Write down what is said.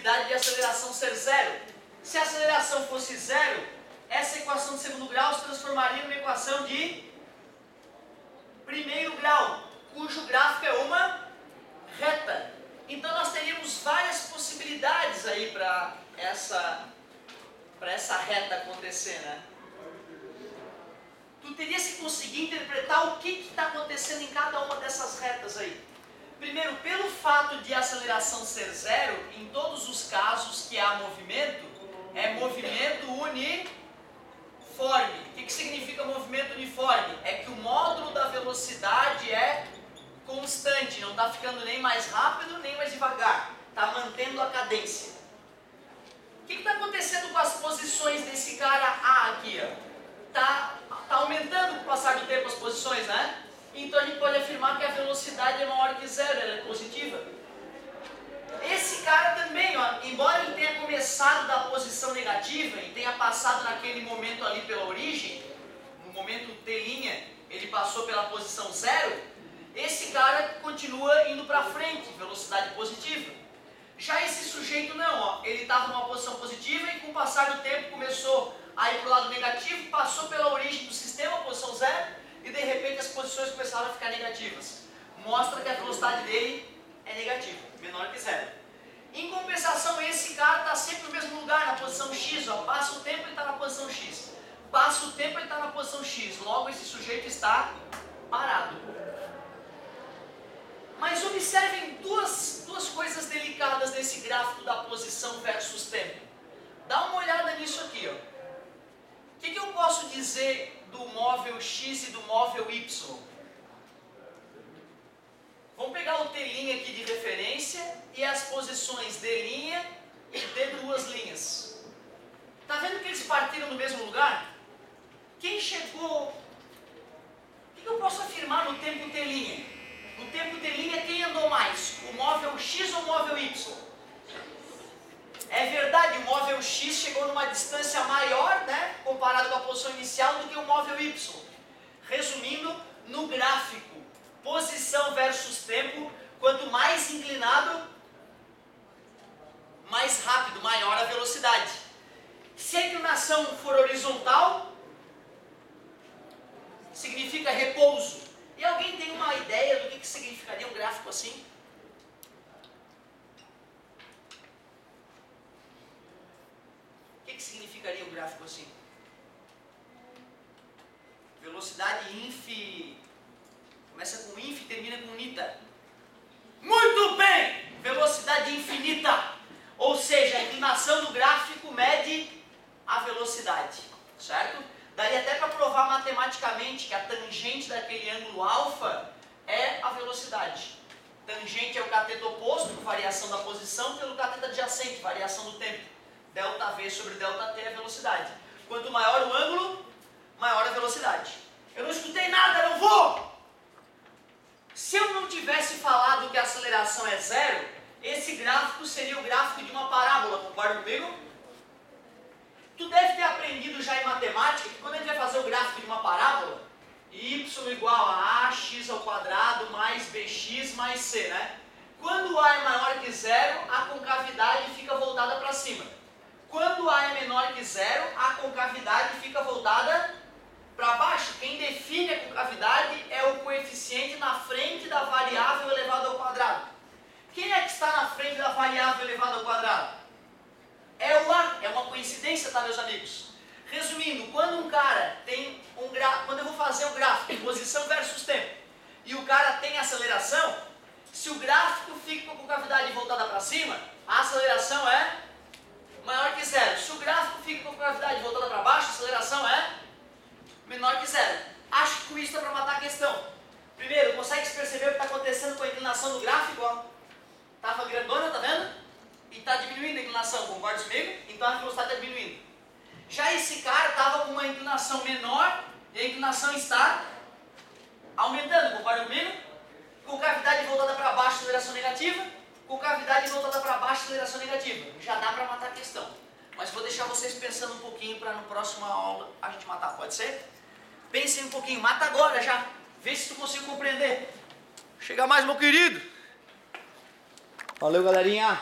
possibilidade de aceleração ser zero. Se a aceleração fosse zero, essa equação de segundo grau se transformaria numa equação de primeiro grau, cujo gráfico é uma reta. Então nós teríamos várias possibilidades aí para essa reta acontecer, né? Tu terias que conseguir interpretar o que está acontecendo em cada uma dessas retas aí. Primeiro, pelo fato de a aceleração ser zero, em todos os casos que há movimento, é movimento uniforme. O que significa movimento uniforme? É que o módulo da velocidade é constante, não está ficando nem mais rápido nem mais devagar, está mantendo a cadência. O que está acontecendo com as posições desse cara A aqui? Está aumentando com o passar do tempo as posições, né? Então a gente pode afirmar que a velocidade é maior que zero, ela é positiva. Esse cara também, ó, embora ele tenha começado da posição negativa e tenha passado naquele momento ali pela origem, no momento T', ele passou pela posição zero, esse cara continua indo para frente, velocidade positiva. Já esse sujeito não, ó, ele estava numa posição positiva e com o passar do tempo começou a ir para o lado negativo, passou pela origem do sistema, posição zero, e de repente as posições começaram a ficar negativas. Mostra que a velocidade dele é negativa, menor que zero. Em compensação, esse cara está sempre no mesmo lugar, na posição X. Ó, passa o tempo, ele está na posição X. Passa o tempo, ele está na posição X. Logo, esse sujeito está parado. Mas observem duas coisas delicadas nesse gráfico da posição versus tempo. Dá uma olhada nisso aqui. Ó. O que eu posso dizer do móvel X e do móvel Y? Vamos pegar o T' aqui de referência e as posições D' e D'. Tá vendo que eles partiram do mesmo lugar? Quem chegou... O que eu posso afirmar no tempo T'? No tempo T', quem andou mais? O móvel X ou o móvel Y? É verdade, o móvel X chegou numa distância maior, né, comparado com a posição inicial, do que o móvel Y. Resumindo, no gráfico, posição versus tempo, quanto mais inclinado, mais rápido, maior a velocidade. Se a inclinação for horizontal, significa repouso. E alguém tem uma ideia do que significaria um gráfico assim? O que significaria um gráfico assim? Velocidade começa com inf e termina com nita. Muito bem! Velocidade infinita. Ou seja, a inclinação do gráfico mede a velocidade. Certo? Daria até para provar matematicamente que a tangente daquele ângulo alfa é a velocidade. Tangente é o cateto oposto, variação da posição, pelo cateto adjacente, variação do tempo. ΔV sobre ΔT é a velocidade. Quanto maior o ângulo, maior a velocidade. Eu não escutei nada, não vou! Se eu não tivesse falado que a aceleração é zero, esse gráfico seria o gráfico de uma parábola, concorda comigo? Tu deve ter aprendido já em matemática que quando a gente vai fazer o gráfico de uma parábola, y igual a ax² mais bx mais c, né? Quando a é maior que zero, a concavidade fica voltada para cima. Quando a é menor que zero, a concavidade fica voltada para baixo. Quem define a concavidade é o coeficiente na frente da variável elevado ao quadrado. Quem é que está na frente da variável elevado ao quadrado? É o A, é uma coincidência, tá, meus amigos? Resumindo, quando um cara tem quando eu vou fazer o gráfico, posição versus tempo, e o cara tem aceleração, se o gráfico fica com a concavidade voltada para cima, a aceleração é maior que zero. Se o gráfico fica com a concavidade voltada para baixo, a aceleração é menor que zero. Acho que com isso dá para matar a questão. Primeiro, consegue perceber o que está acontecendo com a inclinação do gráfico? Ó? Tava grandona, tá vendo? E está diminuindo a inclinação, concorda comigo? Então a velocidade está diminuindo. Já esse cara estava com uma inclinação menor e a inclinação está aumentando, concorda comigo? Concavidade voltada para baixo, aceleração negativa. Concavidade voltada para baixo, aceleração negativa. Já dá para matar a questão. Mas vou deixar vocês pensando um pouquinho para no próxima aula a gente matar, pode ser? Pensem um pouquinho, mata agora já. Vê se tu consegue compreender. Chega mais, meu querido. Valeu, galerinha.